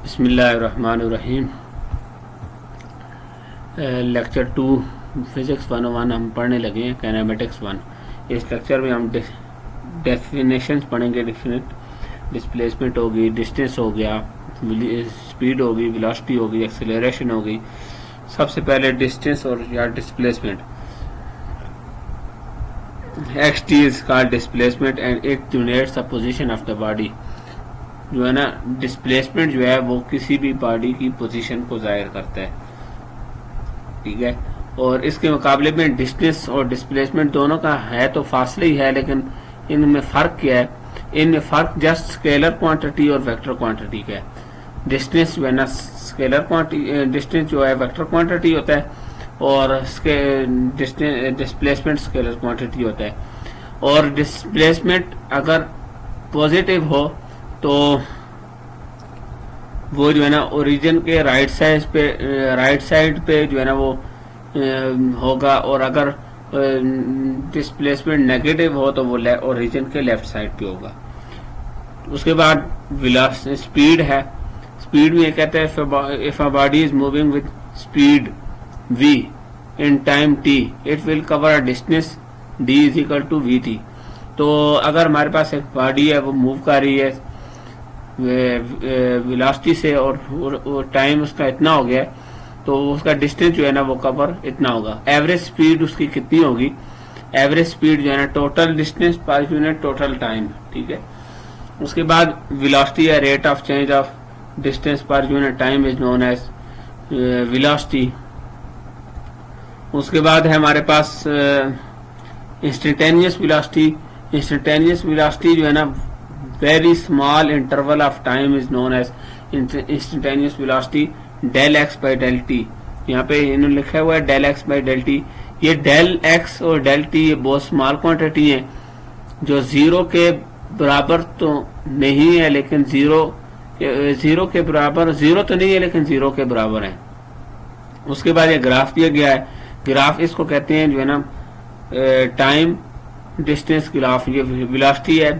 बिस्मिल्लाहिर्रहमानिर्रहीम। Lecture 2 physics 101 हम पढ़ने लगे हैं, काइनेमेटिक्स 1। इस लेक्चर में हम डेफिनेशंस पढ़ेंगे। डिस्प्लेसमेंट होगी, डिस्टेंस हो गया, स्पीड होगी, वेलोसिटी होगी, एक्सेलरेशन होगी। सबसे पहले डिस्टेंस और या displacement. X T is called displacement and it units the position of the body. जो है ना, डिस्प्लेसमेंट जो है वो किसी भी बॉडी की पोजीशन को जाहिर करता है, ठीक है। और इसके मुकाबले में डिस्टेंस और डिस्प्लेसमेंट दोनों का है तो फासले ही है, लेकिन इनमें फ़र्क क्या है? इनमें फ़र्क जस्ट स्केलर क्वांटिटी और वेक्टर क्वांटिटी का है। डिस्टेंस जो है ना स्केलर क्वांटिटी, डिस्टेंस जो है वेक्टर क्वांटिटी होता है, और डिस्प्लेसमेंट स्केलर क्वांटिटी होता है। और डिस्प्लेसमेंट अगर पॉजिटिव हो तो वो जो है ना ओरिजिन के राइट साइड पे जो है ना वो होगा, और अगर डिस्प्लेसमेंट नेगेटिव हो तो वो ओरिजिन के लेफ्ट साइड पे होगा। उसके बाद स्पीड है। स्पीड में ये कहता है if a body is moving with speed v in time t it will cover a distance d is equal to vt। तो अगर हमारे पास एक बॉडी है, वो मूव कर रही है वेलोसिटी से, और टाइम उसका इतना हो गया, तो उसका डिस्टेंस जो है ना वो कवर इतना होगा। एवरेज स्पीड उसकी कितनी होगी? एवरेज स्पीड जो है ना total distance per unit total time, ठीक है। उसके बाद वेलोसिटी है rate of change of distance per unit time is known as velocity. उसके बाद है हमारे पास इंस्टेंटेनियस वेलोसिटी। इंस्टेंटेनियस वेलोसिटी जो है ना very small interval of time is known as instantaneous velocity del X by del T. यहाँ पे इन्होंने लिखा हुआ है del X by del T. ये डेल एक्स और डेल टी ये बहुत स्मॉल क्वांटिटी है, जो जीरो के बराबर तो नहीं है, लेकिन जीरो के बराबर, जीरो तो नहीं है लेकिन जीरो के बराबर है। उसके बाद ये ग्राफ दिया गया है। ग्राफ इसको कहते हैं जो है ना टाइम डिस्टेंस ग्राफ। ये वेलोसिटी है,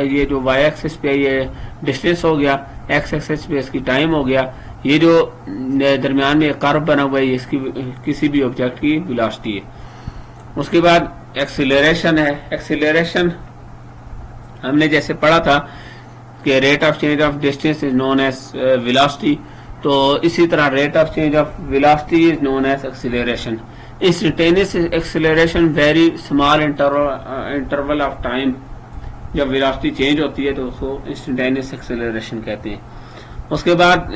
ये जो वाई एक्सिस पे ये डिस्टेंस हो गया, एक्स एक्सिस पे इसकी टाइम हो गया। ये जो दरमियान में कर्व बना हुआ है, इसकी किसी भी ऑब्जेक्ट की वेलोसिटी है। उसके बाद एक्सीलरेशन है। एक्सीलरेशन हमने जैसे पढ़ा था कि rate of change of distance is known as velocity, तो इसी तरह rate of change of velocity is known as acceleration. Instantaneous acceleration very small interval of time, जब वेलोसिटी चेंज होती है तो उसको इंस्टेंटेनियस एक्सीलरेशन कहते हैं। उसके बाद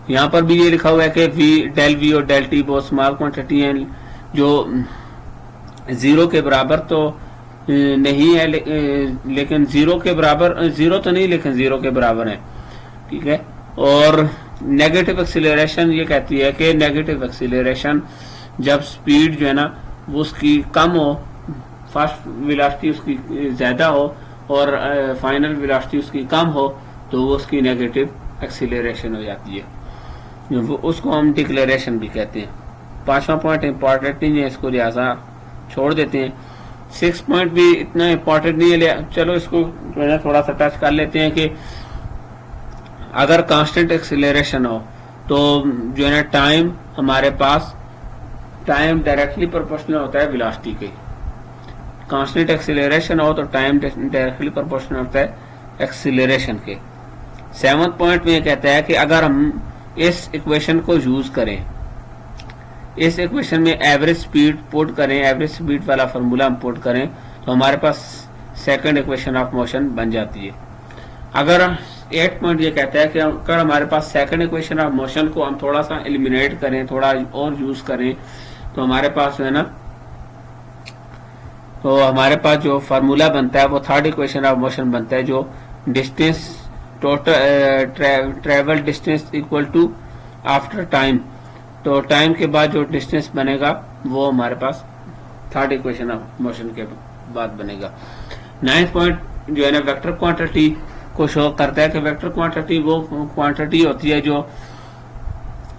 यहाँ पर भी ये लिखा हुआ है कि डेल वी और डेल टी बहुत स्मॉल क्वांटिटी हैं, जो जीरो के बराबर तो नहीं है, लेकिन जीरो के बराबर, जीरो तो नहीं लेकिन जीरो के बराबर है, ठीक है। और नेगेटिव एक्सीलरेशन ये कहती है कि नेगेटिव एक्सीलरेशन जब स्पीड जो है ना वो उसकी कम हो, फर्स्ट वेलोसिटी उसकी ज्यादा हो और फाइनल वेलोसिटी उसकी कम हो, तो वो उसकी नेगेटिव एक्सीलरेशन हो जाती है। वो उसको हम डिक्लेरेशन भी कहते हैं। 5वां पॉइंट इंपॉर्टेंट नहीं है, इसको लिहाजा छोड़ देते हैं। 6 पॉइंट भी इतना इंपॉर्टेंट नहीं है, चलो इसको जो है ना थोड़ा सा टच कर लेते हैं कि अगर कांस्टेंट एक्सीलरेशन हो तो जो है ना टाइम हमारे पास, टाइम डायरेक्टली प्रोपोर्शनल होता है वेलोसिटी के। कांस्टेंट एक्सीलरेशन हो तो टाइम डायरेक्टली प्रोपोर्शनल होता है एक्सीलरेशन के। 7वां पॉइंट में ये कहता है कि अगर हम इस इक्वेशन को यूज करें, इस इक्वेशन में एवरेज स्पीड पुट करें, एवरेज स्पीड वाला फार्मूला हम पुट करें, तो हमारे पास सेकंड इक्वेशन ऑफ मोशन बन जाती है। अगर 8 पॉइंट ये कहता है कि अगर हमारे पास सेकंड इक्वेशन ऑफ मोशन को हम थोड़ा सा एलिमिनेट करें, थोड़ा और यूज करें, तो हमारे पास जो है ना, तो हमारे पास जो फार्मूला बनता है वो थर्ड इक्वेशन ऑफ मोशन बनता है, जो distance total travel distance equal to after time. तो टाइम के बाद जो डिस्टेंस बनेगा वो हमारे पास थर्ड इक्वेशन ऑफ मोशन के बाद बनेगा। 9th पॉइंट जो है ना वेक्टर क्वांटिटी को शो करता है कि वेक्टर क्वांटिटी वो क्वांटिटी होती है जो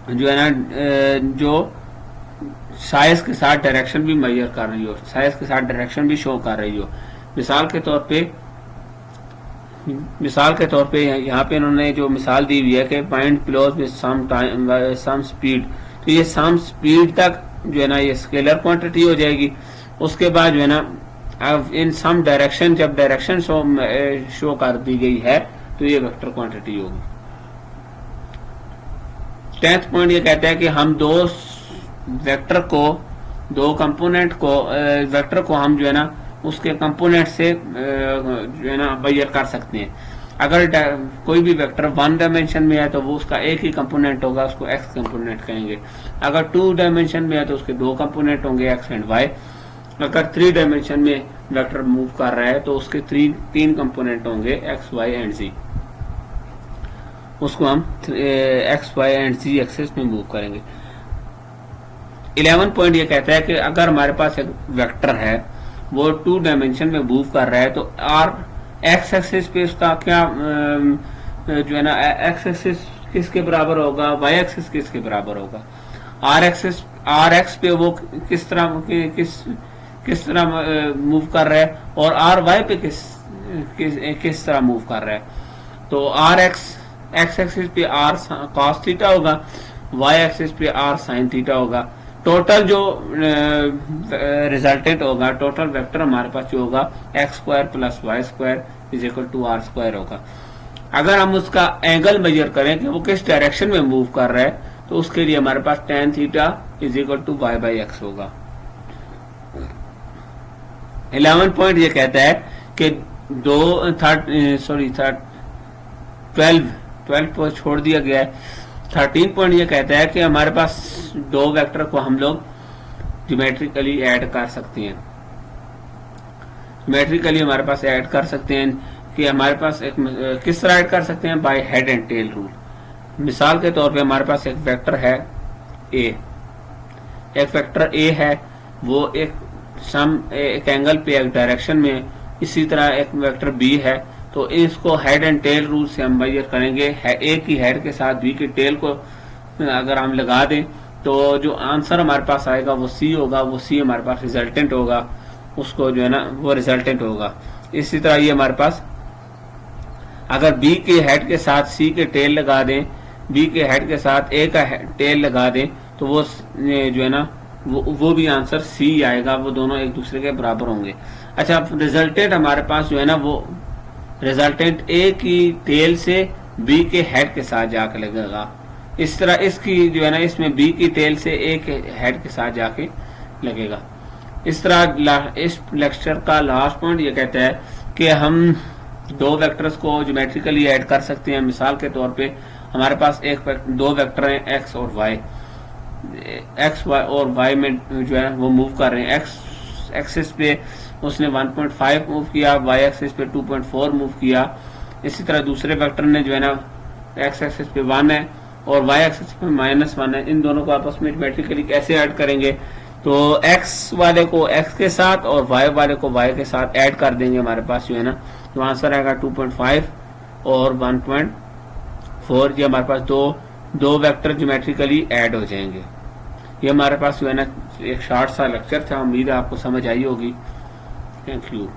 है ना जो साइज के साथ डायरेक्शन भी मेजर कर रही हो, साइज के साथ डायरेक्शन भी शो कर रही हो। मिसाल के तौर पे मिसाल के तौर पे यहाँ पे इन्होंने जो मिसाल दी हुई है कि फाइंड प्लॉज विद सम स्पीड, तो ये सम स्पीड तक जो है ना ये स्केलर क्वांटिटी हो जाएगी। उसके बाद जो है ना अब इन सम डायरेक्शन, जब डायरेक्शन शो कर दी गई है तो ये वेक्टर क्वांटिटी होगी। 10th पॉइंट ये कहता है कि हम दो कंपोनेंट को वेक्टर को हम जो है ना उसके कंपोनेंट से जो है ना मेजर कर सकते हैं। अगर कोई भी वेक्टर 1 डायमेंशन में है तो वो उसका एक ही कंपोनेंट होगा, उसको एक्स कंपोनेंट कहेंगे। अगर 2 डायमेंशन में है तो उसके 2 कंपोनेंट होंगे, एक्स एंड वाई। अगर 3 डायमेंशन में वेक्टर मूव कर रहा है तो उसके 3 कंपोनेंट होंगे, एक्स वाई एंड जी। उसको हम X Y and Z axes में मूव करेंगे। 11 पॉइंट ये कहता है कि अगर हमारे पास एक वेक्टर है वो 2 डायमेंशन में मूव कर रहा है तो आर एक्स एक्सिस पे उसका क्या जो है ना एक्स एक्सिस किसके बराबर होगा, वाई एक्सिस किसके बराबर होगा। आर एक्स पे वो किस तरह मूव कर रहा है और आर वाई पे किस तरह मूव कर रहा है। तो आर एक्स एक्सिस पे आर कॉस थीटा होगा, वाई एक्सिस पे आर साइन थीटा होगा। टोटल जो रिजल्टेंट होगा, टोटल वेक्टर हमारे पास जो होगा X square plus Y square is equal to R square होगा। अगर हम उसका एंगल मेजर करें कि वो किस डायरेक्शन में मूव कर रहा है तो उसके लिए हमारे पास tan theta is equal to Y by X होगा। 11 पॉइंट ये कहता है कि 12 को छोड़ दिया गया है। 13 पॉइंट ये कहता है कि हमारे पास 2 वेक्टर को हम लोग ज्योमेट्रिकली ऐड कर सकते हैं। ज्योमेट्रिकली हमारे पास ऐड कर सकते हैं कि हमारे पास एक किस तरह ऐड कर सकते हैं, bye head and tell rule. मिसाल के तौर पे हमारे पास एक वेक्टर है ए, एक वेक्टर ए है, वो एक एंगल पे एक डायरेक्शन में, इसी तरह एक वेक्टर बी है। तो इसको हेड एंड टेल रूल से हम मेजर करेंगे। ए की हेड के साथ बी की टेल को अगर हम लगा दें तो जो आंसर हमारे पास आएगा वो सी होगा, वो सी हमारे पास रिजल्टेंट होगा, उसको जो है ना वो रिजल्टेंट होगा। इसी तरह ये हमारे पास अगर बी के हेड के साथ सी के टेल लगा दें, बी के हेड के साथ ए का टेल लगा दें तो वो जो है ना वो भी आंसर सी आएगा, वो दोनों एक दूसरे के बराबर होंगे। अच्छा, रिजल्टेंट हमारे पास जो है ना वो रिजल्टेंट ए की टेल से बी के हेड के साथ जाकर लगेगा। इस तरह इसकी जो है ना इसमें बी की टेल से ए के हेड के साथ जाके लगेगा। इस तरह इस लेक्चर का लास्ट पॉइंट ये कहता है कि हम 2 वेक्टर्स को ज्योमेट्रिकली ऐड कर सकते हैं। मिसाल के तौर पे हमारे पास 2 वेक्टर हैं एक्स और वाई। एक्स और वाई में जो है वो मूव कर रहे हैं। एक्स एक्सिस पे उसने 1.5 मूव किया, वाई एक्सिस पे 2.4 मूव किया। इसी तरह दूसरे वेक्टर ने जो है ना एक्स एक्सिस पे 1 है और वाई एक्सिस पे -1 है। इन दोनों को आपस में ज्योमेट्रिकली कैसे ऐड करेंगे, तो एक्स वाले को एक्स के साथ और वाई वाले को वाई के साथ ऐड कर देंगे। हमारे पास जो है ना तो आंसर आएगा 2.5 और 1.4। ये हमारे पास दो वेक्टर ज्योमेट्रिकली ऐड हो जाएंगे। ये हमारे पास जो है ना एक शॉर्ट सा लेक्चर था। उम्मीद है आपको समझ आई होगी। Thank you.